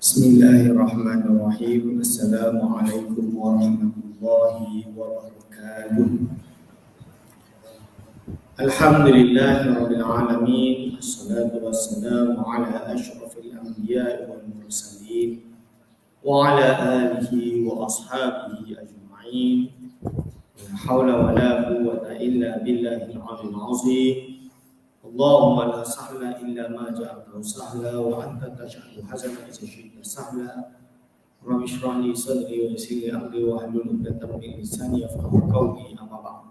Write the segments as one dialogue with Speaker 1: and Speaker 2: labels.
Speaker 1: Bismillahirrahmanirrahim. Assalamualaikum warahmatullahi wabarakatuh. Alhamdulillahirabbil alamin. Wassalatu wassalamu ala asyrafil anbiya'i wal mursalin wa ala alihi wa ashabihi ajma'in. La haula wa la quwwata illa billahil aliyyil azim. Allahumma la sahla illa ma ja'altahu sahla wa anta taj'alul hazana idza syi'ta sahla. Rabbi shrah li sadri wa yassir li amri wa hlul 'uqdatam min lisani yafqahu qawli. Amma ba'd.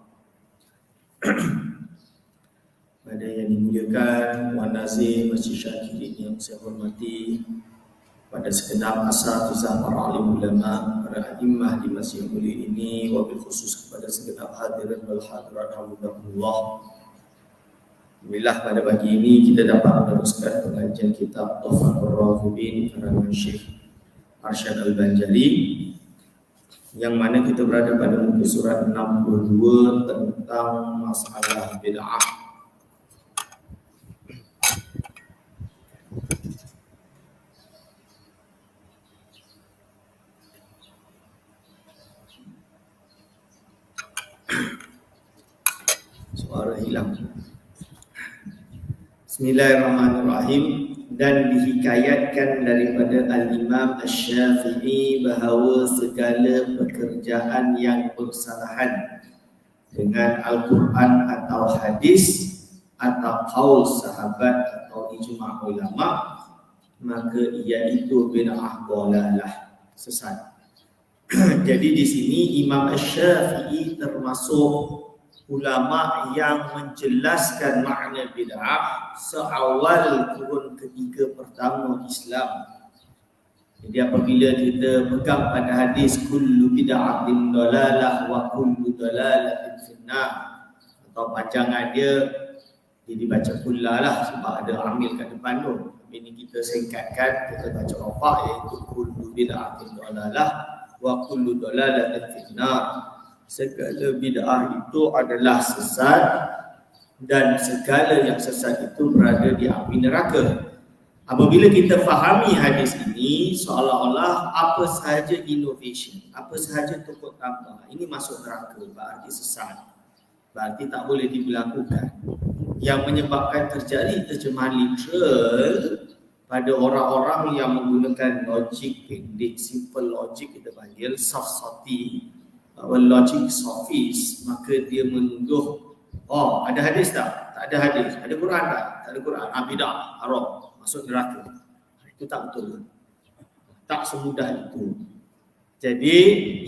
Speaker 1: Pada yang dimuliakan Wan Nazir Masjid Syakirin yang saya hormati, pada segenap asatizah para alim ulama, para a'immah di masjid mulia ini, wabil khusus kepada segenap hadirin wal hadirat rahimahullah. Alhamdulillah pada pagi ini kita dapat meneruskan pengajian kitab Tuhfatul Raghibin karangan Syekh Arsyad Al-Banjali, yang mana kita berada pada muka surat 62 tentang masalah bid'ah. Suara hilang. Bismillahirrahmanirrahim. Dan dihikayatkan daripada Al-Imam Asy-Syafi'i bahawa segala pekerjaan yang bersalahan dengan Al-Quran atau hadis atau qaul sahabat atau ijma' ulama, maka iaitu bid'ah dhalalah, sesat. Jadi di sini Imam Asy-Syafi'i termasuk ulama yang menjelaskan makna bid'ah seawal kurun ketiga pertama Islam. Jadi apabila kita pegang pada hadis kullu bid'atin dalalah wa kullu dalalatin finnar, atau panjangan dia dibaca kullalah sebab ada amil kat depan tu. Ini kita singkatkan, kita baca rafa' iaitu kullu bid'atin dalalah wa kullu dalalatin finnar. Segala bid'ah itu adalah sesat dan segala yang sesat itu berada di api neraka. Apabila kita fahami hadis ini, seolah-olah apa sahaja innovation, apa sahaja tukar tambah, ini masuk neraka, berarti sesat, berarti tak boleh diberlakukan. Yang menyebabkan terjadi terjemahan literal pada orang-orang yang menggunakan logik pendek, simple logic kita panggil safsati, logic sophist, maka dia menuduh, oh ada hadis tak? Tak ada hadis. Ada Quran tak? Tak ada Quran. Bidah, haram, masuk neraka. Itu tak betul. Tak semudah itu. Jadi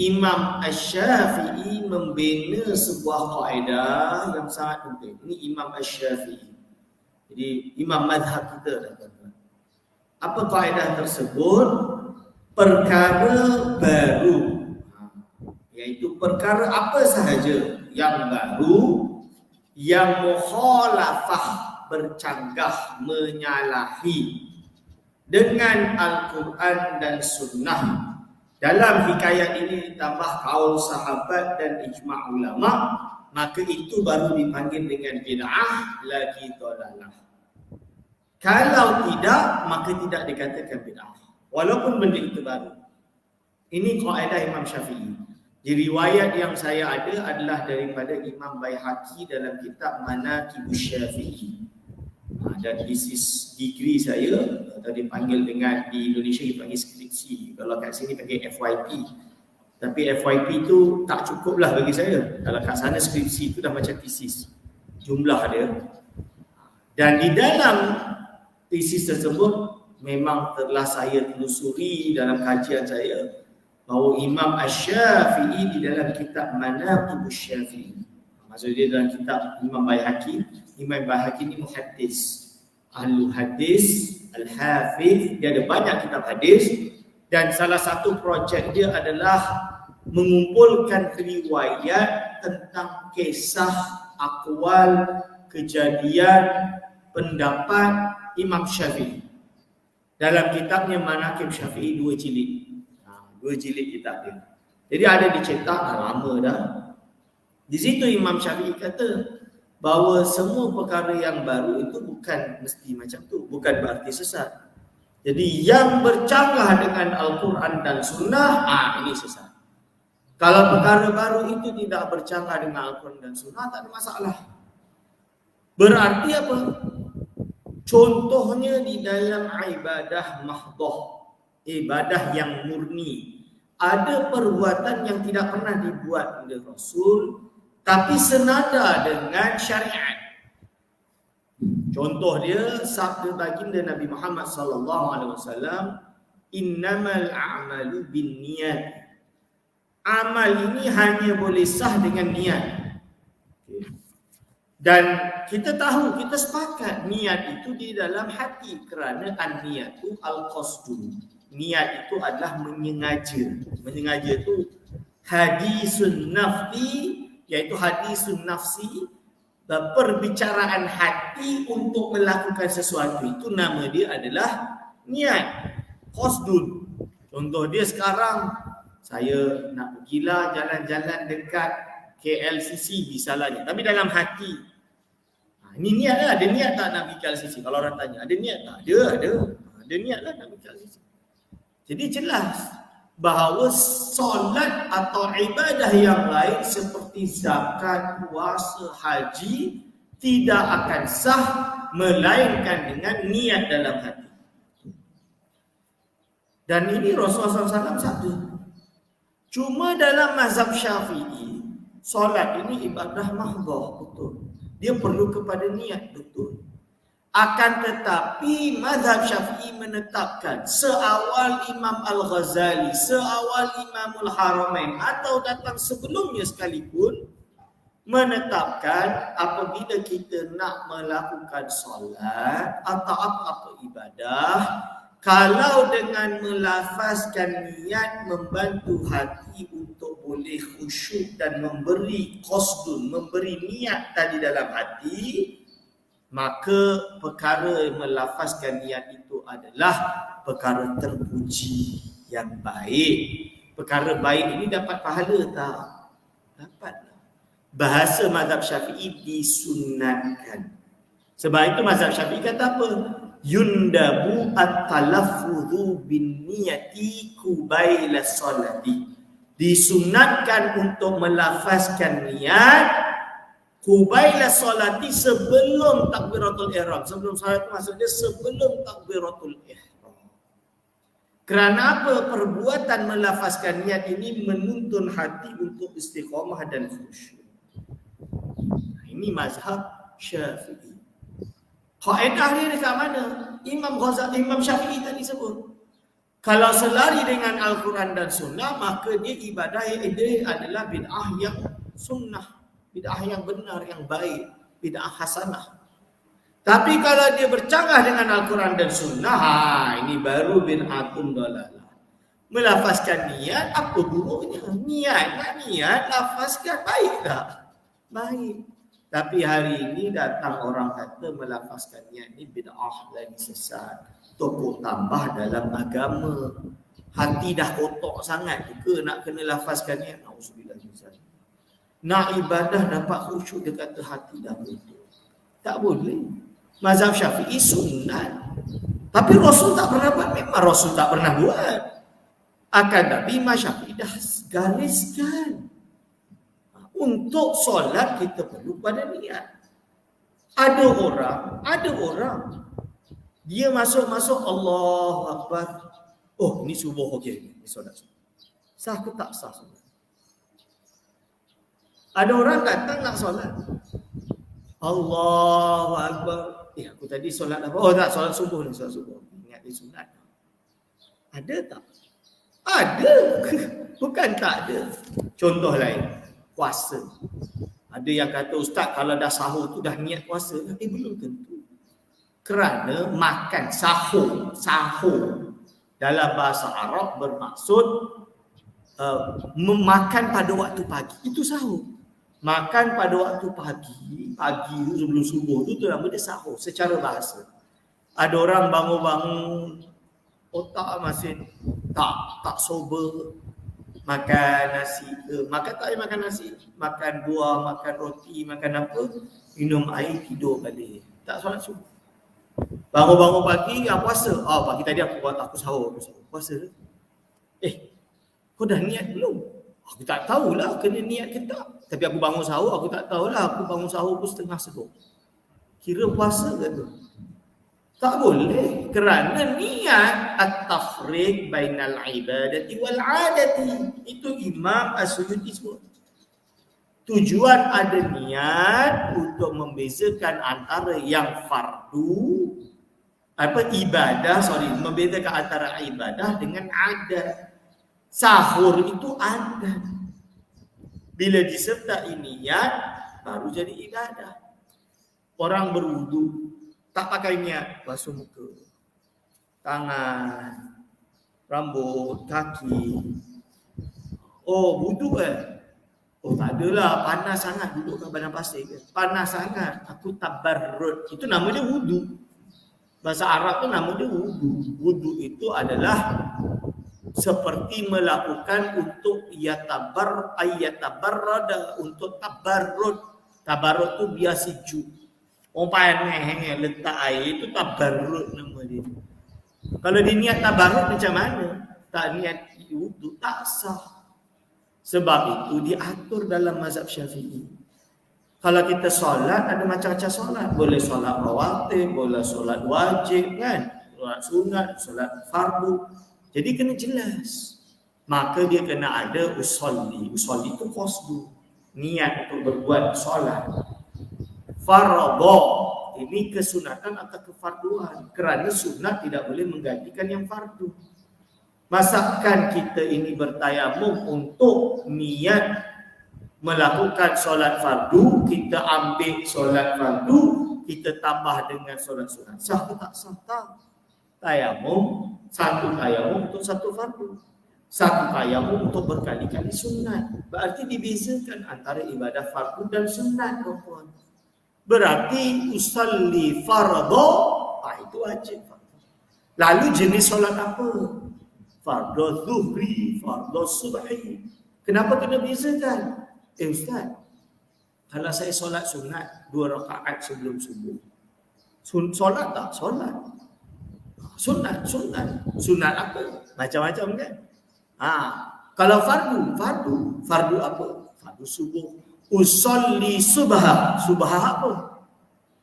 Speaker 1: Imam Asy-Syafi'i membina sebuah kaedah yang sangat penting. Ini Imam Asy-Syafi'i. Jadi imam mazhab kita, tuan-tuan. Apa kaedah tersebut? Perkara baru, iaitu perkara apa sahaja yang baru, yang mukhalafah, bercanggah, menyalahi dengan Al-Quran dan Sunnah. Dalam hikayat ini ditambah kaul sahabat dan ijma' ulama, maka itu baru dipanggil dengan bid'ah lagi dhalalah. Kalau tidak, maka tidak dikatakan bid'ah, walaupun benda itu baru. Ini kaedah Imam Syafi'i. Di riwayat yang saya ada adalah daripada Imam Baihaqi dalam kitab Manaqibus Syafi'i. Dan this is degree saya, atau dipanggil dengan, di Indonesia dipanggil skripsi. Kalau kat sini panggil FYP. Tapi FYP tu tak cukup lah bagi saya. Kalau kat sana skripsi tu dah macam thesis, jumlah dia. Dan di dalam thesis tersebut memang telah saya telusuri dalam kajian saya bahawa Imam Asy-Syafi'i di dalam kitab Manaqibus Syafi'i, maksud dia dalam kitab Imam Baihaqi. Imam Baihaqi ni muhaddis, ahlul hadis, al-hafiz, dia ada banyak kitab hadis, dan salah satu projek dia adalah mengumpulkan riwayat tentang kisah, akwal, kejadian, pendapat Imam Syafi'i. Dalam kitabnya Manaqib Syafi'i 2 jilid. 2 jilid kitab dia. Jadi ada dicetak, dah lama dah. Di situ Imam Syafi'i kata bahawa semua perkara yang baru itu bukan mesti macam tu, bukan berarti sesat. Jadi yang bercanggah dengan Al-Quran dan Sunnah, ini sesat. Kalau perkara baru itu tidak bercanggah dengan Al-Quran dan Sunnah, tak ada masalah. Berarti apa? Contohnya di dalam ibadah mahdoh, ibadah yang murni, ada perbuatan yang tidak pernah dibuat oleh Rasul, tapi senada dengan syariat. Contoh dia sabda baginda Nabi Muhammad sallallahu alaihi wasallam, innamal a'malu binniyat. Amal ini hanya boleh sah dengan niat. Dan kita tahu, kita sepakat niat itu di dalam hati, kerana an-niyat itu al-qasdu. Niat itu adalah menyengaja. Menyengaja itu hadisun nafsi, iaitu hadisun nafsi, perbicaraan hati untuk melakukan sesuatu, itu nama dia adalah niat, qasdun. Contoh dia sekarang, saya nak pergilah jalan-jalan dekat KLCC misalnya, tapi dalam hati. Ini niat lah, ada niat tak nak pergi KLCC? Kalau orang tanya, ada niat tak? Ada niat lah nak pergi KLCC. Jadi jelas bahawa solat atau ibadah yang lain seperti zakat, puasa, haji tidak akan sah melainkan dengan niat dalam hati. Dan ini Rasulullah SAW sabda. Cuma dalam mazhab Syafi'i, solat ini ibadah mahdhah, betul. Dia perlu kepada niat, betul. Akan tetapi mazhab Syafi'i menetapkan seawal Imam Al-Ghazali, seawal Imamul Haramain atau datang sebelumnya sekalipun, menetapkan apabila kita nak melakukan solat atau apa-apa ibadah, kalau dengan melafazkan niat membantu hati untuk boleh khusyuk dan memberi qasdun, memberi niat tadi dalam hati, maka perkara melafazkan niat itu adalah perkara terpuji yang baik. Perkara baik ini dapat pahala tak? Dapat. Bahasa mazhab Syafi'i disunatkan. Sebab itu mazhab Syafi'i kata apa? Yundabu at-talaffudhu bin niyati qubaila salati. Disunatkan untuk melafazkan niat qubaila salati, sebelum takbiratul ihram. Sebelum salat maksudnya sebelum takbiratul ihram. Kerana apa? Perbuatan melafazkan niat ini menuntun hati untuk istiqamah dan khusyuk. Ini mazhab Syafi'i. Kaedah dia dekat mana? Imam Syafi'i tadi sebut. Kalau selari dengan Al-Quran dan Sunnah, maka dia ibadah dia adalah bid'ah yang sunnah, bid'ah yang benar, yang baik, bid'ah hasanah. Tapi kalau dia bercanggah dengan Al-Quran dan Sunnah, ini baru bid'atun dalalah. Melafazkan niat, apa buruknya? Niat, lafazkan, baik tak? Baik. Tapi hari ini datang orang kata melafazkan niat ni bid'ah lagi sesat. Tokok tambah dalam agama. Hati dah kotor sangat ke nak kena lafazkan niat. Nauzubillah min zalik. Nak ibadah dapat khusyuk, dia kata hati dah kotor. Tak boleh. Mazhab Syafi'i sunat. Tapi Rasul tak pernah buat. Memang Rasul tak pernah buat. Akan tapi Imam Syafi'i dah gariskan. Untuk solat kita perlu pada niat. Ada orang dia masuk Allahu Akbar. Oh, ini subuh, okey, ini solat. Sah ke tak sah solat? Ada orang datang nak solat. Allahu Akbar. Aku tadi solat apa? Oh tak, solat subuh ni, solat subuh. Ingat dia sunat. Ada tak? Ada. Bukan tak ada. Contoh lain. Puasa. Ada yang kata, Ustaz, kalau dah sahur tu dah niat puasa. Belum tentu. Kerana makan sahur dalam bahasa Arab bermaksud memakan pada waktu pagi. Itu sahur. Makan pada waktu pagi tu sebelum subuh tu nama dia sahur secara bahasa. Ada orang bangun-bangun otak masih tak sober, makan nasi ke, makan tak makan nasi, makan buah, makan roti, makan apa, minum air, tidur balik, tak solat subuh. Bangun-bangun pagi, puasa. Pagi tadi aku sahur. Puasa ke? Kau dah niat belum? Aku tak tahulah kena niat ke tak. Tapi aku bangun sahur, aku tak tahulah. Aku bangun sahur pun 11:30. Kira puasa ke tu? Tak boleh. Kerana niat at-tafriq bainal ibadati wal adati. Itu Imam As-Suyuti sebut. Tujuan ada niat untuk membezakan antara yang fardu, membezakan antara ibadah dengan adat. Sahur itu adat. Bila disertai niat, baru jadi ibadah. Orang berwudu, tak pakai niat, basuh muka, tangan, rambut, kaki. Wudu tak adalah, panas sangat duduk kat padang pasir ke. Panas sangat, aku tabarrud. Itu nama dia wudu. Bahasa Arab tu nama dia wudu. Wudu itu adalah seperti melakukan untuk ayatabarrada, untuk tabarrud. Tabarrud tu biar sejuk. Orang panas letak air itu tabarrud nama dia. Kalau dia niat tabarrud macam mana? Tak niat wudu, tak sah. Sebab itu diatur dalam mazhab Syafi'i. Kalau kita solat, ada macam-macam solat. Boleh solat rawatib, boleh solat wajib kan? Solat sunat, solat fardu. Jadi kena jelas. Maka dia kena ada usolli. Usolli itu qasdu. Niat untuk berbuat solat. Fardhu. Ini kesunatan atau kefarduan. Kerana sunat tidak boleh menggantikan yang fardu. Masakan kita ini bertayamum untuk niat melakukan solat fardu, kita ambil solat fardu, kita tambah dengan solat sunat. Sah atau tak sah? Tak. Tayamum, satu tayamum untuk satu fardu. Satu tayamum untuk berkali-kali sunat. Berarti dibezakan antara ibadah fardu dan sunat, tuan-tuan. Berarti usalli fardhu, itu wajib. Lalu jenis solat apa? Fardhu zuhri, fardhu subhi. Kenapa kena bezakan? Ustaz, kalau saya solat sunat 2 rakaat sebelum subuh, solat tak? Solat. Sunat. Sunat apa? Macam-macam kan? Kalau fardu apa? Fardu subuh. Usolli subha. Subha apa?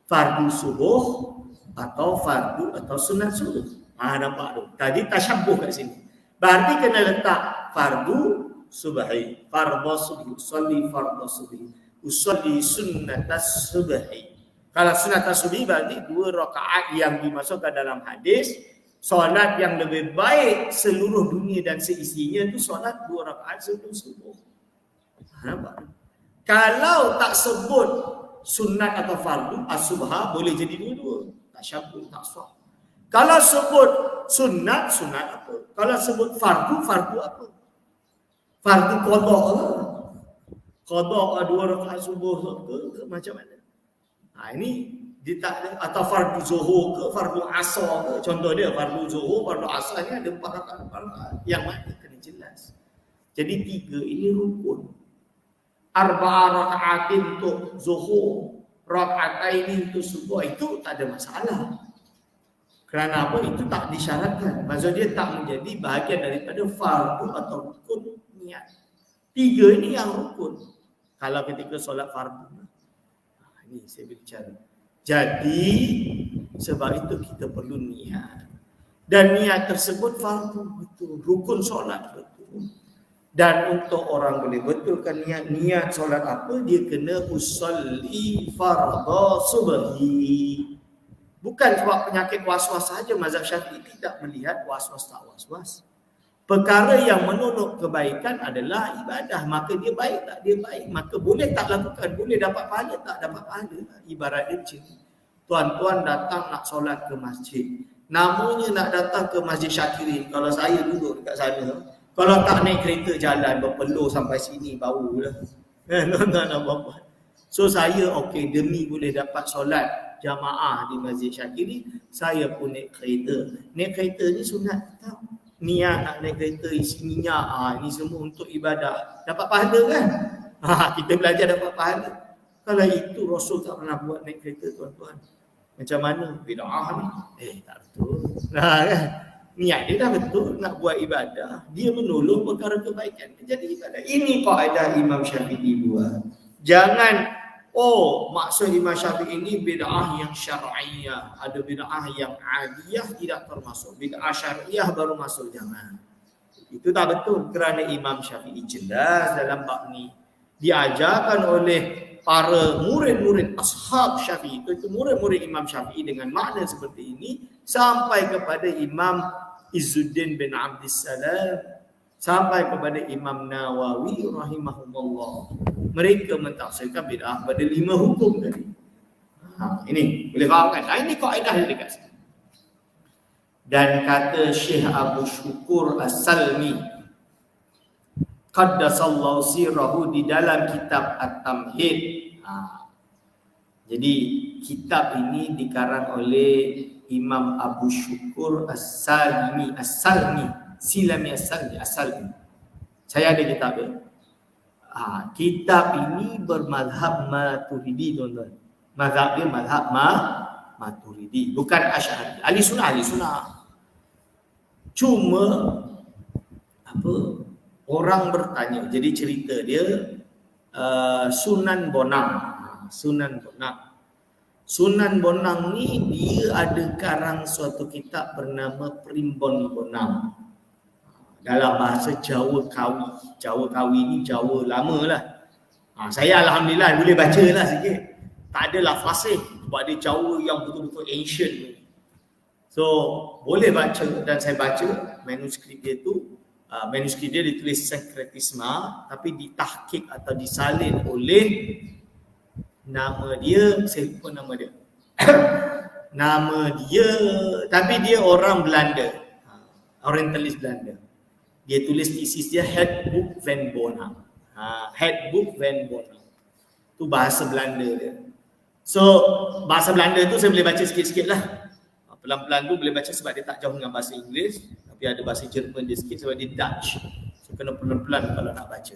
Speaker 1: Fardu subuh atau fardu atau sunat subuh. Nampak tu. Tadi tasyabbuh kat sini. Berarti kena letak fardu subhi, fardhu subhi, usolli fardhu subhi, usolli sunnatas subhi. Kalau sunnatas subhi berarti 2 rakaat yang dimasukkan dalam hadis. Solat yang lebih baik seluruh dunia dan seisinya itu solat 2 rakaat sebelum subuh. Nampak? Kalau tak sebut sunat atau fardu, as-subha boleh jadi dua-dua. Tak syabbuh, tak sah. Kalau sebut sunat apa? Kalau sebut fardu apa? Fardu qada ke? Qada 2 rakaat subuh ke macam mana? Ini dia tak ada, atau fardu zuhur ke, fardu asar ke. Contoh dia fardu zuhur, fardu asar ni ada 4 rakaat. Yang mana kena jelas. Jadi 3 ini rukun. 4 rakaatin untuk zuhur, rakaatain untuk subuh, itu tak ada masalah. Kerana apa? Itu tak disyaratkan. Maksud dia tak menjadi bahagian daripada fardu atau rukun niat. 3 ini yang rukun. Kalau ketika solat fardu. Ini saya berbicara. Jadi sebab itu kita perlu niat. Dan niat tersebut fardu betul. Rukun solat betul. Dan untuk orang boleh betulkan niat solat apa? Dia kena usolli fardhu subhi. Bukan sebab penyakit was-was saja mazhab Syafi'i tidak melihat was-was tak was-was. Perkara yang menolak kebaikan adalah ibadah. Maka dia baik tak? Dia baik. Maka boleh tak lakukan? Boleh dapat pahala tak? Dapat pahala. Ibarat dia macam ni. Tuan-tuan datang nak solat ke masjid. Namanya nak datang ke Masjid Syakirin. Kalau saya duduk dekat sana, kalau tak naik kereta jalan berpeluh sampai sini bau lah. Tuan-tuan dan puan-puan. So saya demi boleh dapat solat jamaah di Masjid Syakiri, saya pun naik kereta. Naik kereta ni sunat tak? Niat nak naik kereta isi minyak, ini semua untuk ibadah. Dapat pahala kan? Kita belajar dapat pahala. Kalau itu Rasul tak pernah buat naik kereta, tuan-tuan. Macam mana bid'ah ni? Tak betul. Nah kan, niat dia dah betul nak buat ibadah, dia menolong perkara kebaikan, jadi ibadah. Ini kaedah Imam Syafi'i buat. Jangan maksud Imam Syafi'i ini bid'ah yang syar'iyah, ada bid'ah yang adiyah tidak termasuk, bid'ah syar'iyah baru masuk. Jangan. Itu tak betul, kerana Imam Syafi'i jelas dalam bab ni diajarkan oleh para murid-murid ashab Syafi'i, itu murid-murid Imam Syafi'i dengan makna seperti ini sampai kepada Imam Izzuddin bin Abdissalam, sampai kepada Imam Nawawi rahimahullah. Mereka mentafsirkan bid'ah pada 5 hukum tadi. Ini boleh faham kan? Ini kaedah yang dekat sini. Dan kata Syekh Abu Syukur As-Salmi qaddasallahu sirrahu di dalam kitab At-Tamhid. Jadi kitab ini dikarang oleh Imam Abu Syukur As-Salmi, Silami As-Salmi. Saya ada kitab dia. Kitab ini bermadhab Maturidi, tuan-tuan. Mazhab dia mazhab Maturidi, bukan Asy'ari. Ahli sunnah. Cuma orang bertanya, jadi cerita dia Sunan Bonang. Sunan Bonang ni dia ada karang suatu kitab bernama Primbon Bonang. Dalam bahasa Jawa Kawi. Jawa Kawi ni Jawa lama lah. Saya alhamdulillah boleh baca lah sikit. Tak adalah fasih sebab dia Jawa yang betul-betul ancient ni. So boleh baca, dan saya baca manuskrip dia tu. Manuskrip dia ditulis Synkretisma, tapi ditahqiq atau disalin oleh nama dia, saya lupa nama dia. Nama dia, tapi dia orang Belanda. Orientalis Belanda. Dia tulis tesis dia Handboek van Bonang. Handboek van Bonang. Tu bahasa Belanda dia. So bahasa Belanda tu saya boleh baca sikit-sikit lah. Pelan-pelan tu boleh baca sebab dia tak jauh dengan bahasa Inggeris, tapi ada bahasa Jerman dia sikit sebab dia Dutch. So kena pelan-pelan kalau nak baca.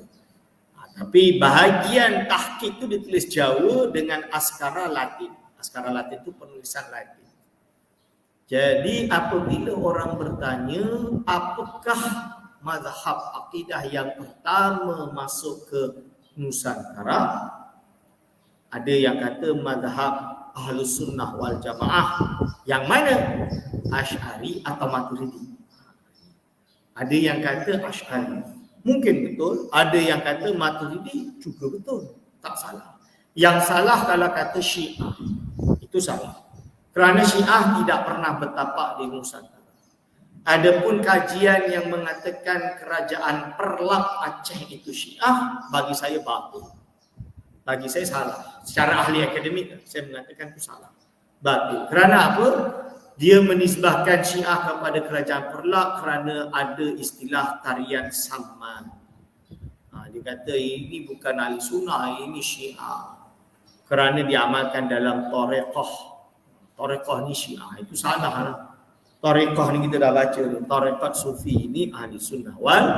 Speaker 1: Tapi bahagian tahqiq tu ditulis Jawa dengan askara Latin. Askara Latin tu penulisan Latin. Jadi apabila orang bertanya apakah mazhab akidah yang pertama masuk ke Nusantara, ada yang kata mazhab Ahlus Sunnah wal Jamaah. Yang mana? Asy'ari atau Maturidi. Ada yang kata Asy'ari. Mungkin betul. Ada yang kata Maturidi juga betul. Tak salah. Yang salah kalau kata Syiah. Itu salah. Kerana Syiah tidak pernah bertapak di Nusantara. Adapun kajian yang mengatakan kerajaan Perlak Aceh itu Syiah, bagi saya batil. Bagi saya salah. Secara ahli akademik saya mengatakan itu salah. Batil. Kerana apa? Dia menisbahkan Syiah kepada kerajaan Perlak kerana ada istilah tarian Samman. Dia kata ini bukan ahli sunnah, ini Syiah. Kerana diamalkan dalam tareqah. Tareqah ni Syiah. Itu salah lah. Tareqah ni kita dah baca ni. Tarekat Sufi ini ahli sunnah wal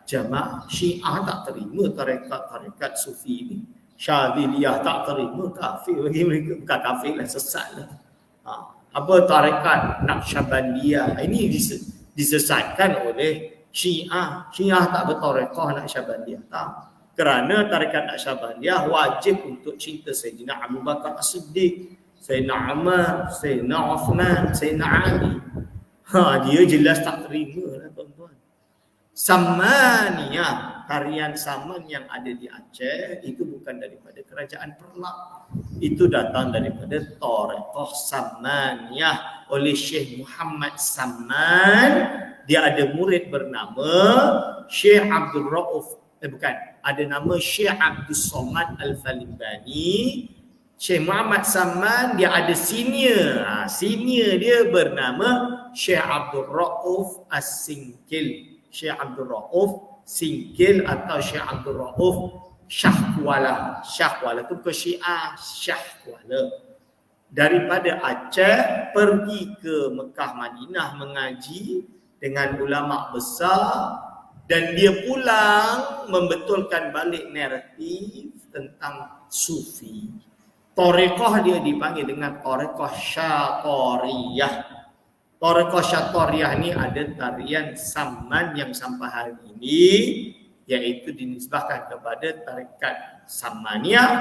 Speaker 1: Jamaah. Syiah tak terima tarekat Sufi ini. Syadziliyah tak terima, kafir bagi mereka. Bukan kafir lah, sesat lah. Apa tarekat Naqsyabandiyah, ini disesatkan oleh Syiah. Syiah tak bertarekah Naqsyabandiyah, tak. Kerana tarekat Naqsyabandiyah wajib untuk cinta Sayyidina Abu Bakar As-Siddiq, Sayyidina Umar, Sayyidina Uthman, Sayyidina Ali. Dia jelas tak terima lah tuan-tuan. Sammaniyah, tarian Saman yang ada di Aceh itu bukan daripada kerajaan Perlak. Itu datang daripada tareqah Sammaniyah oleh Syekh Muhammad Samman. Dia ada murid bernama Syekh Abdul Rauf. Ada nama Syekh Abdul Somad Al-Falimbani. Syekh Muhammad Samman dia ada senior. Senior dia bernama Syekh Abdul Rauf As-Singkil. Syekh Abdul Rauf Singkil atau Syekh Abdul Rauf Syahkuala. Syahkuala tu ke Syiah Syahkuala. Daripada Aceh pergi ke Mekah Madinah mengaji dengan ulama besar, dan dia pulang membetulkan balik naratif tentang Sufi. Tarekat dia dipanggil dengan tarekat Syatoriyah. Tarekat Syatoriyah ni ada tarian Saman yang sampai hari ini iaitu dinisbahkan kepada tarekat Samaniyah,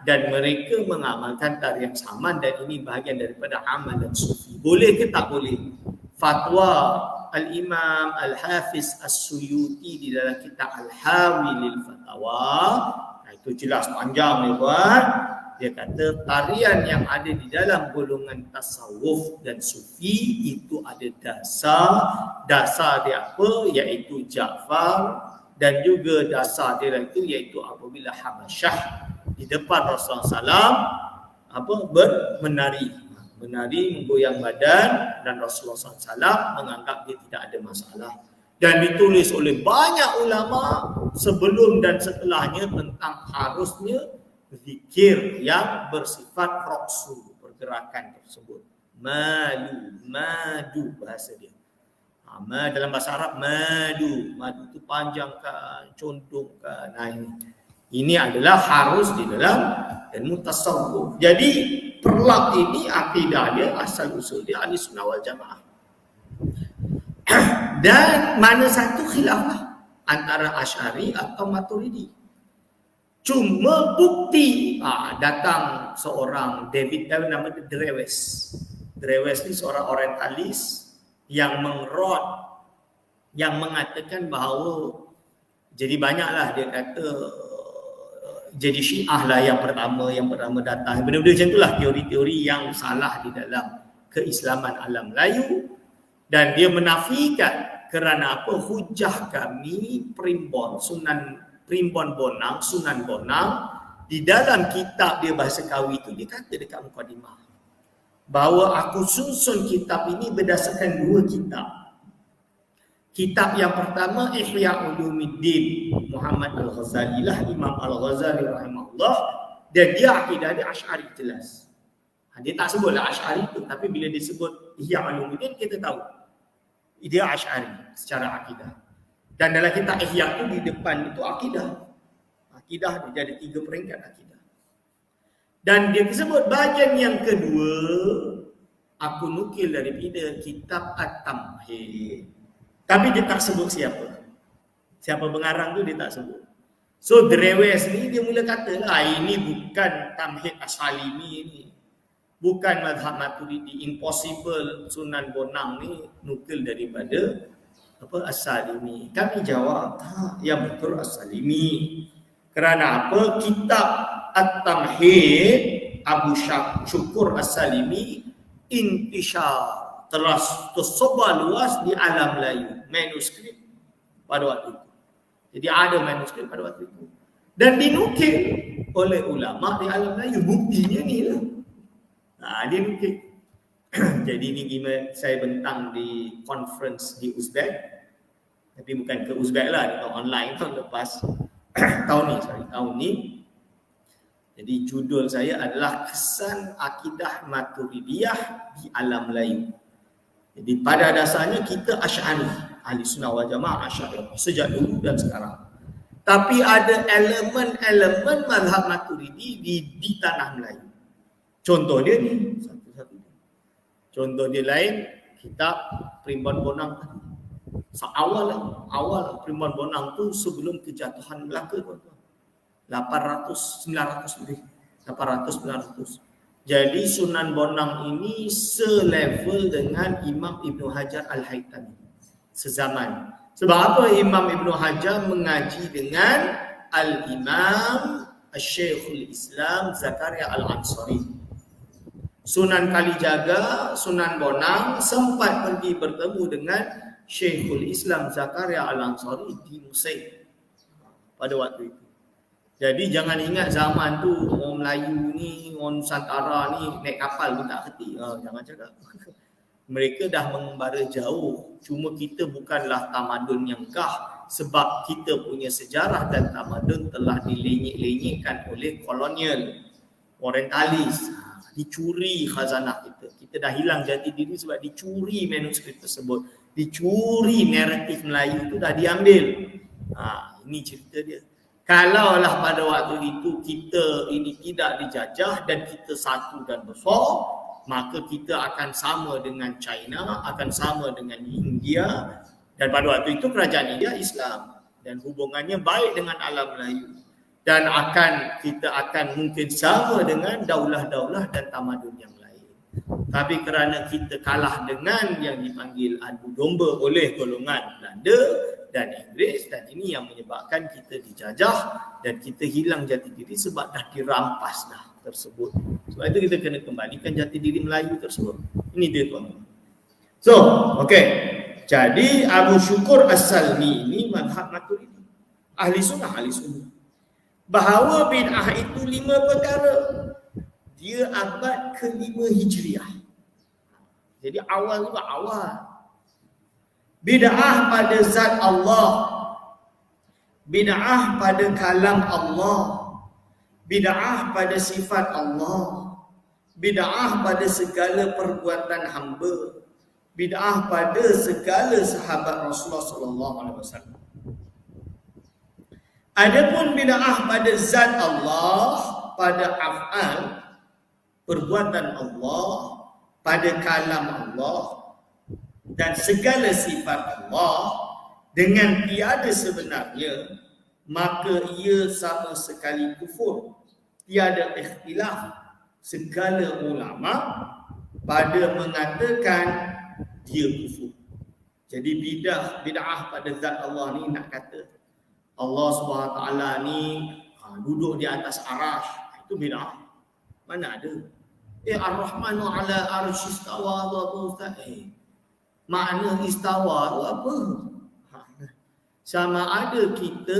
Speaker 1: dan mereka mengamalkan tarian Saman, dan ini bahagian daripada amalan sufi. Boleh ke tak boleh? Fatwa Al-Imam Al-Hafiz As-Suyuti di dalam kitab Al-Hawi lil Fatawa, itu jelas panjang dia buat. Dia kata tarian yang ada di dalam golongan tasawuf dan sufi itu ada dasar dia apa, iaitu Ja'far, dan juga dasar dia itu iaitu apabila Habasyah di depan Rasulullah SAW menari, menggoyang badan, dan Rasulullah SAW menganggap dia tidak ada masalah. Dan ditulis oleh banyak ulama sebelum dan setelahnya tentang harusnya zikir yang bersifat raqsu, pergerakan tersebut. Madu bahasa dia. Dalam bahasa Arab madu itu panjangkan, condongkan. Nah, ini adalah harus di dalam ilmu tasawuf. Jadi perlak ini akidah dia, asal usul dia Ahli Sunnah wal Jamaah. Dan mana satu khilaf antara Asy'ari atau Maturidi. Cuma bukti datang seorang David nama dia Drewes. Drewes ni seorang orientalis yang yang mengatakan bahawa jadi banyaklah dia kata jadi Syiah lah yang pertama datang. Benda-benda macam itulah teori-teori yang salah di dalam keislaman alam Melayu, dan dia menafikan kerana apa? Hujah kami Primbon Bonang, Sunan Bonang, di dalam kitab dia bahasa Kawi itu dia kata dekat mukadimah bahawa aku susun kitab ini berdasarkan dua kitab. Kitab yang pertama Ihya Ulumuddin Muhammad Al-Ghazali lah, Imam Al-Ghazali rahimahullah, dan dia akidah dia Asy'ari jelas. Dia tak sebutlah Asy'ari itu, tapi bila disebut Ihya Ulumuddin kita tahu dia Asy'ari secara akidah. Dan dalam kitab Ihya itu di depan itu akidah. Akidah dia ada 3 peringkat akidah. Dan dia sebut bahagian yang kedua, aku nukil daripada kitab At-Tamhid. Tapi dia tak sebut siapa. Siapa pengarang tu dia tak sebut. So Drewes ni dia mula kata lah, ini bukan Tamhid As-Salimi ni. Bukan mazhab Maturidi, impossible Sunan Bonang ni nukil daripada As-Salimi. Kami jawab, yang betul As-Salimi. Kerana apa? Kitab At-Tamhid Abu Syukur As-Salimi intishar, telah tersebar luas di alam Melayu, manuskrip pada waktu itu. Jadi ada manuskrip pada waktu itu dan dinukil oleh ulama di alam Melayu. Buktinya ni lah. Dia nukil. Jadi ni saya bentang di conference di Uzbek, tapi bukan ke Uzbek lah, di online tahun lepas. tahun ni. Jadi judul saya adalah Kesan Akidah Maturidiyah di Alam Melayu. Jadi pada dasarnya kita Asy'ari, Ahli Sunnah wal Jamaah Asy'ari sejak dulu dan sekarang. Tapi ada elemen-elemen mazhab Maturidi di tanah Melayu. Contoh dia ni satu-satu. Contoh dia lain, kitab Primbon Bonang. Awal Primbon Bonang tu sebelum kejatuhan Melaka, tuan-tuan. 900 lebih. 900. Jadi Sunan Bonang ini selevel dengan Imam Ibn Hajar Al-Haytami sezaman. Sebab apa? Imam Ibn Hajar mengaji dengan Al-Imam Syekhul Islam Zakaria Al-Ansari. Sunan Kalijaga, Sunan Bonang sempat pergi bertemu dengan Syekhul Islam Zakaria Al-Ansari di Mesir pada waktu itu. Jadi jangan ingat zaman tu orang Melayu ni, orang Nusantara ni naik kapal pun tak kerti. Jangan cakap. Mereka dah mengembara jauh. Cuma kita bukanlah tamadun yang kah, sebab kita punya sejarah dan tamadun telah dilenyek-lenyekkan oleh kolonial, orientalis. Dicuri khazanah kita. Kita dah hilang jati diri sebab dicuri manuskrip tersebut. Dicuri naratif Melayu tu dah diambil. Ini cerita dia. Kalaulah pada waktu itu kita ini tidak dijajah dan kita satu dan besar, maka kita akan sama dengan China, akan sama dengan India, dan pada waktu itu kerajaan India Islam dan hubungannya baik dengan alam Melayu, dan kita akan mungkin sama dengan daulah-daulah dan tamadun yang lain. Tapi kerana kita kalah dengan yang dipanggil adu domba oleh golongan Belanda dan Inggeris, dan ini yang menyebabkan kita dijajah dan kita hilang jati diri sebab dah dirampas dah tersebut. Sebab itu kita kena kembalikan jati diri Melayu tersebut. Ini dia tuan-tuan. So, okey. Jadi Abu Syukur As-Salmi ini mazhab Maturidi. Ahli sunnah. Bahawa bid'ah itu 5 perkara. Dia abad ke-5 Hijriah. Jadi awal. Bid'ah pada zat Allah, bid'ah pada kalam Allah, bid'ah pada sifat Allah, bid'ah pada segala perbuatan hamba, bid'ah pada segala sahabat Rasulullah sallallahu alaihi wasallam. Adapun bid'ah pada zat Allah, pada af'al, perbuatan Allah, pada kalam Allah dan segala sifat Allah dengan tiada sebenarnya, maka ia sama sekali kufur. Tiada ikhtilaf. Segala ulama pada mengatakan dia kufur. Jadi bid'ah pada zat Allah ni nak kata Allah SWT ni duduk di atas arash, itu bid'ah. Mana ada? Ar-Rahmanu ala arsh istawa Allah. Makna istawa tu apa? Sama ada kita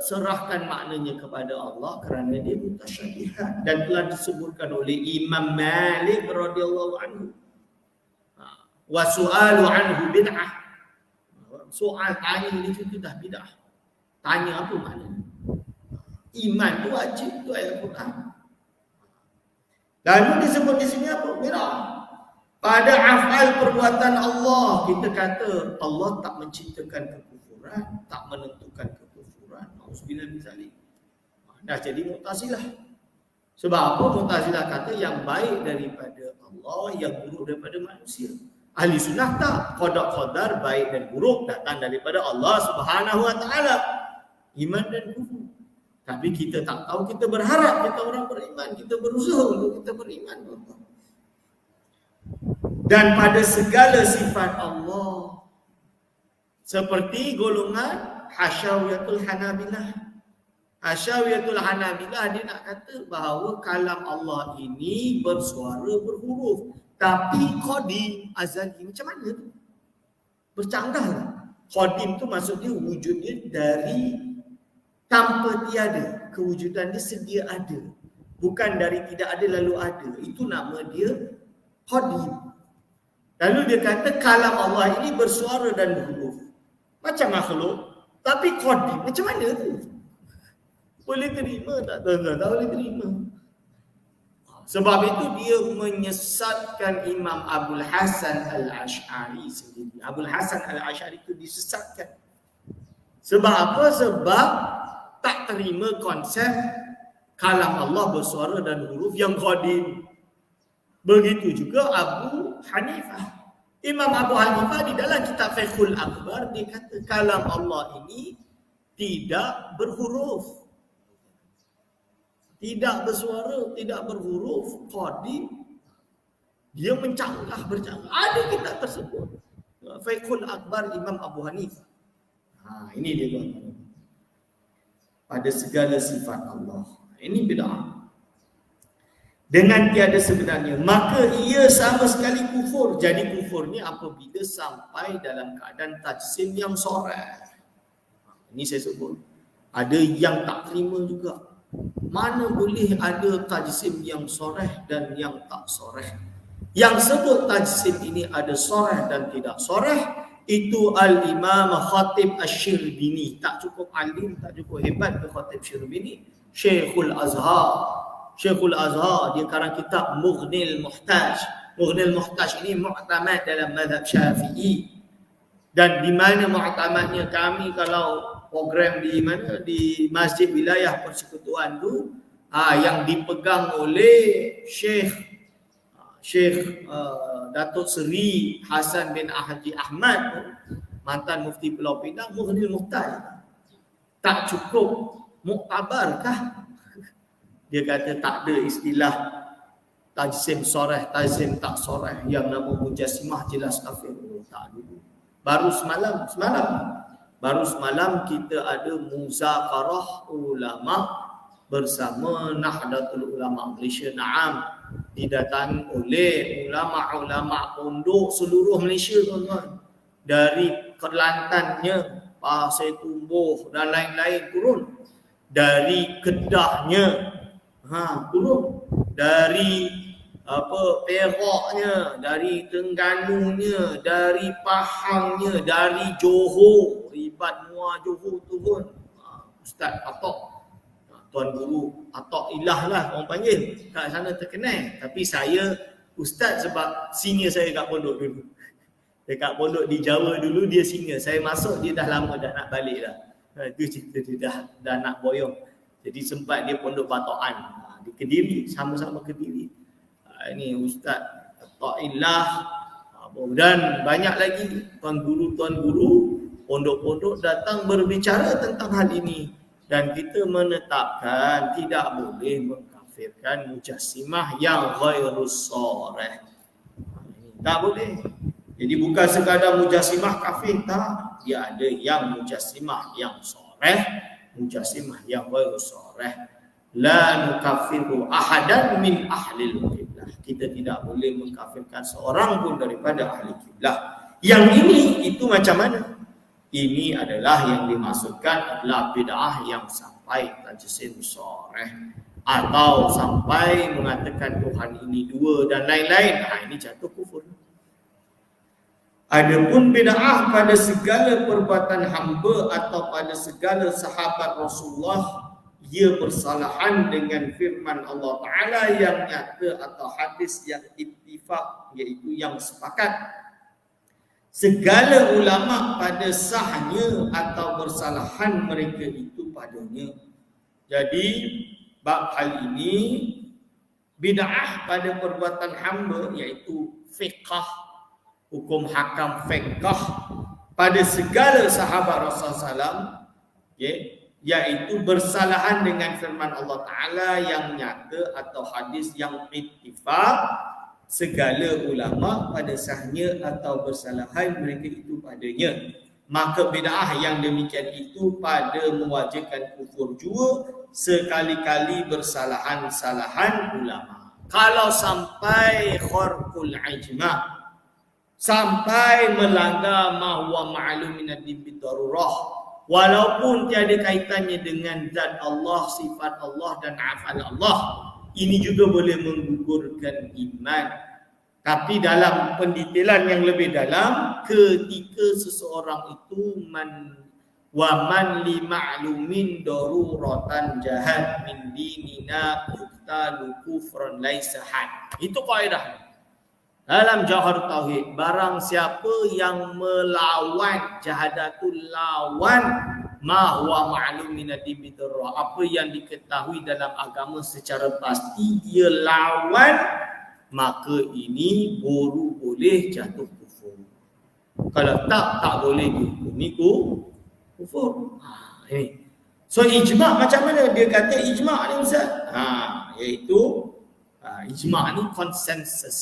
Speaker 1: serahkan maknanya kepada Allah kerana dia mutasyabihat dan telah disebutkan oleh Imam Malik radhiyallahu anhu. Wa su'alu anhu bid'ah. Soal tanya itu dah bid'ah. Tanya apa maknanya? Iman tu wajib, tu ayat Quran. Lalu disebut di sini apa? Bid'ah. Pada af'al perbuatan Allah, kita kata Allah tak menciptakan kekufuran, tak menentukan kekufuran. Auzubillah min zalik. Dah jadi Mu'tazilah. Sebab apa? Mu'tazilah kata yang baik daripada Allah, yang buruk daripada manusia. Ahli sunnah tak. Qada' baik dan buruk datang daripada Allah Subhanahu wa taala. Iman dan kufur. Tapi kita tak tahu, kita berharap kita orang beriman, kita berusaha untuk kita beriman. Dan pada segala sifat Allah, seperti golongan Hasyawiyatul Hanabilah. Hasyawiyatul Hanabilah dia nak kata bahawa kalam Allah ini bersuara berhuruf, tapi qadim, azali. Macam mana tu? Bercanggah lah. Qadim tu maksudnya wujudnya dari tanpa tiada, kewujudan dia sedia ada, bukan dari tidak ada lalu ada. Itu nama dia qadim. Lalu dia kata kalam Allah ini bersuara dan berhuruf macam makhluk, tapi qadim. Macam mana tu? Boleh terima tak tuan-tuan? Tak boleh terima. Sebab itu dia menyesatkan Imam Abul Hasan Al-Ash'ari sendiri. Abul Hasan Al-Ash'ari itu disesatkan. Sebab apa? Sebab tak terima konsep kalam Allah bersuara dan huruf yang qadim. Begitu juga Abu Hanifah. Imam Abu Hanifah di dalam kitab Fiqhul Akbar dia kata kalam Allah ini tidak berhuruf, tidak bersuara, tidak berhuruf, qadim. Dia bercanggah. Ada kitab tersebut. Fiqhul Akbar Imam Abu Hanifah. Ini dia tuan. Pada segala sifat Allah. Ini bid'ah. Dengan tiada sebenarnya, maka ia sama sekali kufur. Jadi kufur ni apabila sampai dalam keadaan tajsim yang soreh. Ini saya sebut. Ada yang tak terima juga. Mana boleh ada tajsim yang soreh dan yang tak soreh. Yang sebut tajsim ini ada soreh dan tidak soreh, itu Al-Imam Khatib Asy-Syirbini. Tak cukup alim, tak cukup hebat ke Khatib Syirbini. Syekhul Azhar. Syekhul Azhar dia karang kitab Mughnil Muhtaj. Mughnil Muhtaj ini mu'tamad dalam mazhab Syafi'i. Dan di mana mu'tamadnya kami kalau program di mana, di Masjid Wilayah Persekutuan tu, yang dipegang oleh Syekh Datuk Seri Hasan bin Haji Ahmad, mantan Mufti Pulau Pinang, Muhdil Mukhtar. Tak cukup muktabarkah? Dia kata tak ada istilah tajsim soreh, tajsim tak soreh. Yang nama mujassimah jelas kafir. Tak dulu. Baru semalam kita ada muzakarah ulama bersama Nahdlatul Ulama Malaysia. Naam, didatangi oleh ulama-ulama pondok seluruh Malaysia, tuan-tuan. Dari Kelantannya, Pasir Tumbuh dan lain-lain turun. Dari Kedahnya turun. Dari Peraknya, dari Terengganu-nya, dari Pahangnya, dari Johor, Ribat Muar Johor turun. Ustaz Atok, Tuan Guru Atok Ilah lah orang panggil, kat sana terkenal. Tapi saya ustaz sebab senior saya kat pondok dulu. Dekat pondok di Jawa dulu dia senior. Saya masuk dia dah lama dah nak balik dah. Itu cerita dia dah nak boyong. Jadi sempat dia pondok Batoan di Kediri, sama-sama Kediri. Ini Ustaz Ta'ilah dan banyak lagi tuan guru pondok-pondok datang berbicara tentang hal ini. Dan kita menetapkan tidak boleh mengkafirkan mujassimah yang ghairus sharih. Tak boleh. Jadi bukan sekadar mujassimah kafir, tak. Dia ada yang mujassimah yang sharih, mujassimah yang ghairus sharih. La nukaffiru ahadan min ahlil qiblah. Kita tidak boleh mengkafirkan seorang pun daripada ahli qiblah. Yang ini itu macam mana? Ini adalah yang dimaksudkan adalah bid'ah yang sampai tajsim sharih atau sampai mengatakan Tuhan ini dua dan lain-lain. Ini jatuh kufur. Adapun bid'ah pada segala perbuatan hamba atau pada segala sahabat Rasulullah, ia bersalahan dengan firman Allah Ta'ala yang nyata atau hadis yang ittifaq, iaitu yang sepakat. Segala ulama pada sahnya atau bersalahan mereka itu padanya. Jadi bab hal ini, bid'ah pada perbuatan hamba iaitu fiqh, hukum hakam fiqh pada segala sahabat Rasulullah SAW, iaitu bersalahan dengan firman Allah Ta'ala yang nyata atau hadis yang ittifaq. Segala ulama pada sahnya atau bersalahan mereka itu padanya. Maka bid'ah yang demikian itu pada mewajibkan kufur jua sekali-kali bersalahan-salahan ulama. Kalau sampai kharqul ijma', sampai melanggar ma huwa ma'lum min ad-din bidarurah, walaupun tiada kaitannya dengan zat Allah, sifat Allah dan afal Allah, ini juga boleh menggugurkan iman. Tapi dalam pendetailan yang lebih dalam, ketika seseorang itu man li ma'lumin daruratan jahat min dinina yuqtalu kufran laisa had. Itu kaedah dalam Jawhar Tauhid. Barang siapa yang melawan, jahadatul lawan ma huwa ma'lum min ad-din bidarrah, apa yang diketahui dalam agama secara pasti dia lawan, maka ini baru boleh jatuh kufur. Kalau tak boleh ini kufur. Ini. So ijma' macam mana? Dia kata ijma' ni Ustaz. Iaitu ijma' ni konsensus.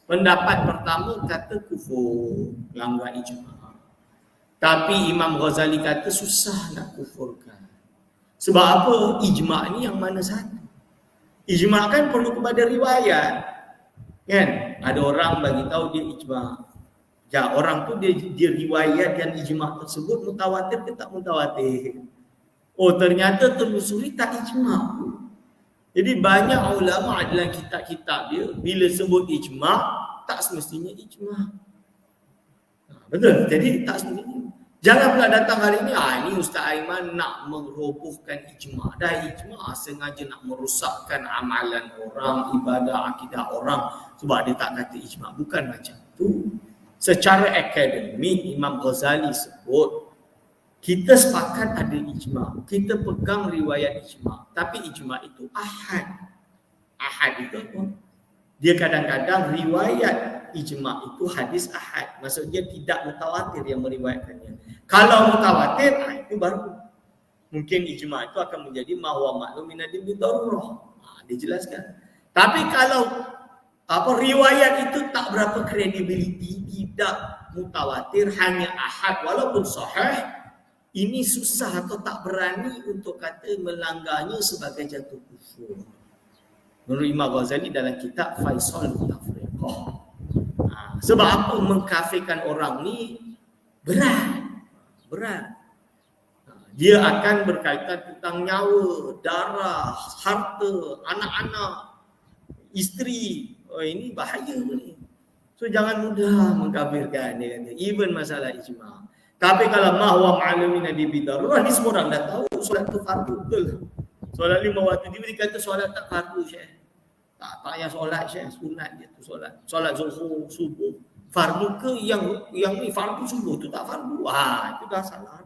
Speaker 1: Pendapat pertama kata kufur, langgar ijma'. Tapi Imam Ghazali kata susah nak kufurkan. Sebab apa? Ijma' ni yang mana satu? Ijma' kan perlu kepada riwayat. Kan? Ada orang bagi tahu dia ijma'. Ya, orang tu dia riwayatkan ijma' tersebut mutawatir ke tak mutawatir. Oh, ternyata telusuri tak ijma'. Jadi banyak ulama dalam kitab-kitab dia bila sebut ijma' tak semestinya ijma'. Betul? Jadi tak semestinya. Jangan pula datang hari ini, ini Ustaz Aiman nak merobohkan ijma'. Dah ijma' sengaja nak merosakkan amalan orang, ibadah, akidah orang sebab dia tak kata ijma'. Bukan macam tu. Secara akademik Imam Ghazali sebut Kita sepakat ada ijma'. Kita pegang riwayat ijma'. Tapi ijma' itu ahad. Ahad itu apa? Dia kadang-kadang riwayat ijma' itu hadis ahad. Maksudnya tidak mutawatir yang meriwayatkannya. Kalau mutawatir, itu baru. Mungkin ijma' itu akan menjadi mahwa maklum minadin bidarurah. Dijelaskan. Tapi kalau riwayat itu tak berapa kredibiliti, tidak mutawatir, hanya ahad walaupun sahih, ini susah atau tak berani untuk kata melanggarnya sebagai jatuh kufur. Menurut Imam Ghazali dalam kitab Faisal Tafriqah. Sebab apa mengkafirkan orang ni berat. Dia akan berkaitan tentang nyawa, darah, harta, anak-anak, isteri. Ini bahaya ni. So jangan mudah mengkafirkan dia kata. Even masalah ijma'. Tapi kalau mahwa ma'lumin bidarurah, ni semua orang dah tahu solat tu fardu, betul. Solat 5 waktu dia dikata solat tak fardu, Syekh. Tak payah solat, Syekh, sunat je tu solat. Solat zuhur, subuh. Fardu ke yang ni fardu subuh tu tak fardu. Itu dah salah.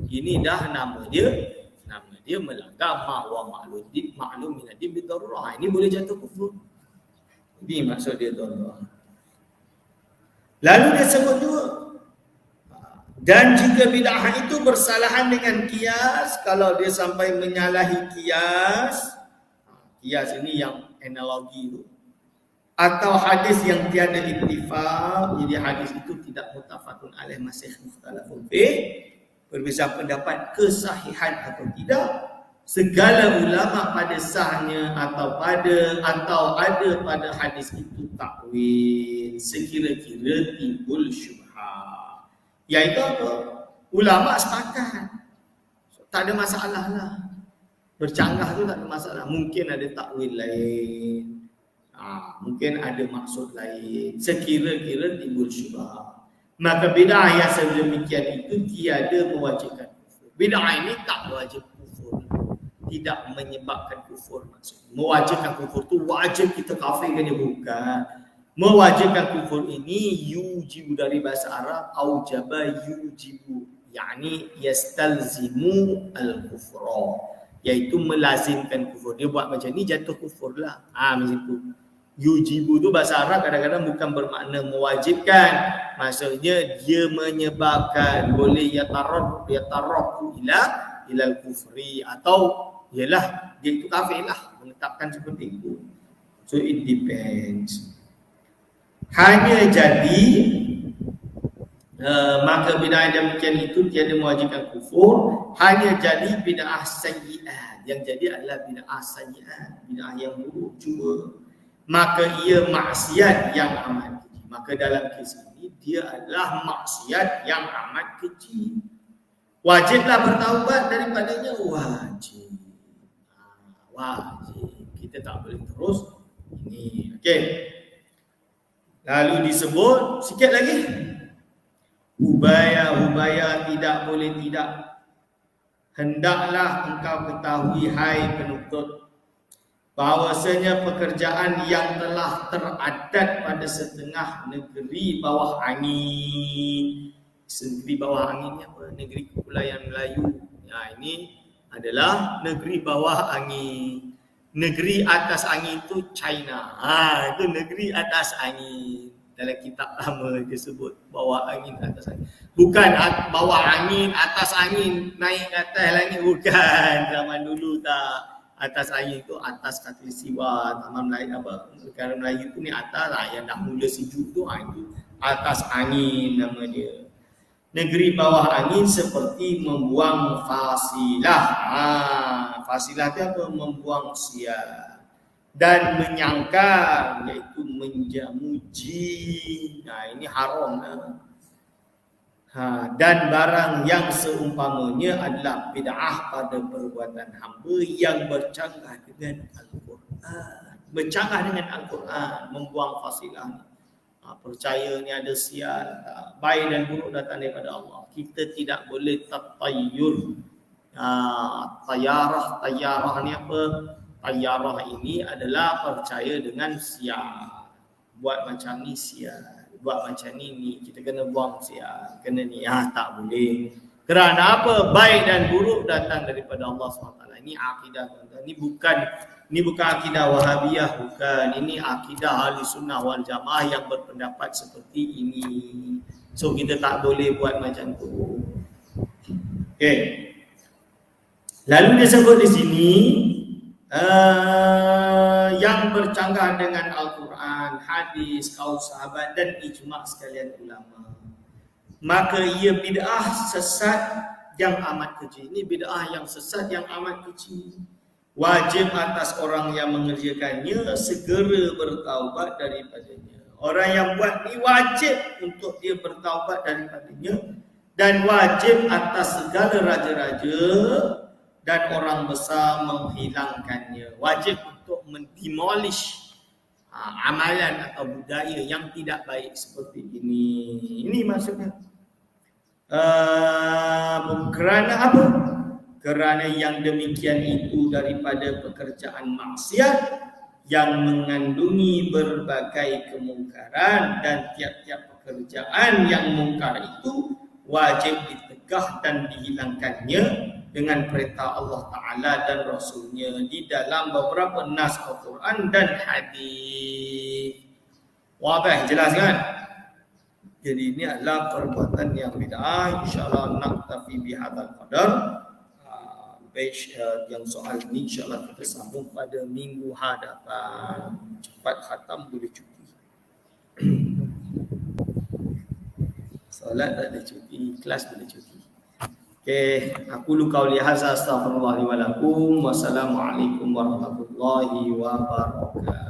Speaker 1: Ini dah nama dia melanggar mahwa ma'lumin bidarurah. Ini boleh jatuh kufur. Ini maksud dia tuan-tuan. Lalu dia sebut juga, dan jika bid'ah itu bersalahan dengan qiyas, kalau dia sampai menyalahi qiyas ini yang analogi itu, atau hadis yang tiada ittifaq, jadi hadis itu tidak muttafaqun alaih, masih mukhtalafun fih, berbeza pendapat kesahihan atau tidak, segala ulama pada sahnya atau ada pada hadis itu takwil sekira-kira timbul syubhat. Iaitu apa? Ulama sepakat. Tak ada masalah lah. Bercanggah tu tak ada masalah. Mungkin ada takwil lain. Mungkin ada maksud lain. Sekira-kira timbul syubhat. Maka bid'ah yang sedemikian itu tiada mewajibkan kufur. Bid'ah ini tak wajib kufur. Tidak menyebabkan kufur maksudnya. Mewajibkan kufur tu wajib kita kafirkan dia, bukan. Mewajibkan kufur ini yujibu dari bahasa Arab aujaba yujibu, yakni yastalzimu al-kufra, iaitu melazimkan kufur. Dia buat macam ni jatuh kufur lah. Macam tu. Yujibu tu bahasa Arab kadang-kadang bukan bermakna mewajibkan. Maksudnya dia menyebabkan, boleh yatarraku ila kufri, atau ialah dia itu kafir lah, menetapkan seperti itu. So it depends. Hanya jadi maka bid'ah demikian itu tiada mewajibkan kufur, hanya jadi bid'ah sayyi'ah. Yang jadi adalah bid'ah sayyi'ah, bid'ah yang buruk cuma, maka ia maksiat yang amat kecil. Maka dalam kes ini dia adalah maksiat yang amat kecil. Wajiblah bertaubat daripadanya, wajib. Kita tak boleh terus ini. Okey. Lalu disebut sikit lagi, hubaya tidak boleh tidak. Hendaklah engkau ketahui hai penuntut, bahawasanya pekerjaan yang telah teradat pada setengah negeri bawah angin. Negeri bawah angin ni apa? Negeri Kepulauan Melayu. Ini adalah negeri bawah angin. Negeri atas angin itu China. Itu negeri atas angin. Dalam kitab lama disebut bawah angin, atas angin. Bukan bawah angin, atas angin, naik ke atas langit, bukan. Zaman dulu tak. Atas angin itu atas Khatulistiwa, Taman Melayu apa? Negara Melayu itu ni atas lah, yang dah mula sejuk tu, itu atas angin nama dia. Negeri bawah angin seperti membuang fasilah. Fasilah itu apa? Membuang sia. Dan menyangka, iaitu menjamu jin. Ini haram lah. Dan barang yang seumpamanya adalah bid'ah pada perbuatan hamba yang bercanggah dengan Al-Quran. Bercanggah dengan Al-Quran, membuang fasilah ni. Percaya ni ada sial, baik dan buruk datang daripada Allah. Kita tidak boleh tatayyur. Tayyarah ni apa? Tayyarah ini adalah percaya dengan sial. Buat macam ni sial, buat macam ni kita kena buang sial, kena ni, tak boleh. Kerana apa? Baik dan buruk datang daripada Allah SWT. Ini akidah. Ini bukan akidah Wahabiyah, bukan. Ini akidah Ahli Sunnah wal Jamaah yang berpendapat seperti ini. So kita tak boleh buat macam tu. Okey. Lalu dia sebut di sini yang bercanggah dengan Al-Quran, hadis, kaul sahabat dan ijma' sekalian ulama. Maka ia bid'ah sesat yang amat keji. Ini bid'ah yang sesat yang amat keji. Wajib atas orang yang mengerjakannya segera bertaubat daripadanya. Orang yang buat ni wajib untuk dia bertaubat daripadanya. Dan wajib atas segala raja-raja dan orang besar menghilangkannya. Wajib untuk mendemolish amalan atau budaya yang tidak baik seperti ini. Ini maksudnya. Kerana apa? Kerana yang demikian itu daripada pekerjaan maksiat yang mengandungi berbagai kemungkaran, dan tiap-tiap pekerjaan yang mungkar itu wajib ditegah dan dihilangkannya dengan perintah Allah Ta'ala dan Rasulnya di dalam beberapa nas Al-Quran dan hadis. Wadah, jelas kan? Jadi ini adalah perbuatan yang bid'ah. InsyaAllah naktafi bihadzal qadar. Yang soal ini insyaAllah kita sambung pada minggu hadapan. Cepat khatam boleh cuti. Solat tak ada cuti, kelas boleh cuti. Okey, aku qauli hadza astaghfirullah li wa lakum. Wassalamualaikum warahmatullahi wabarakatuh.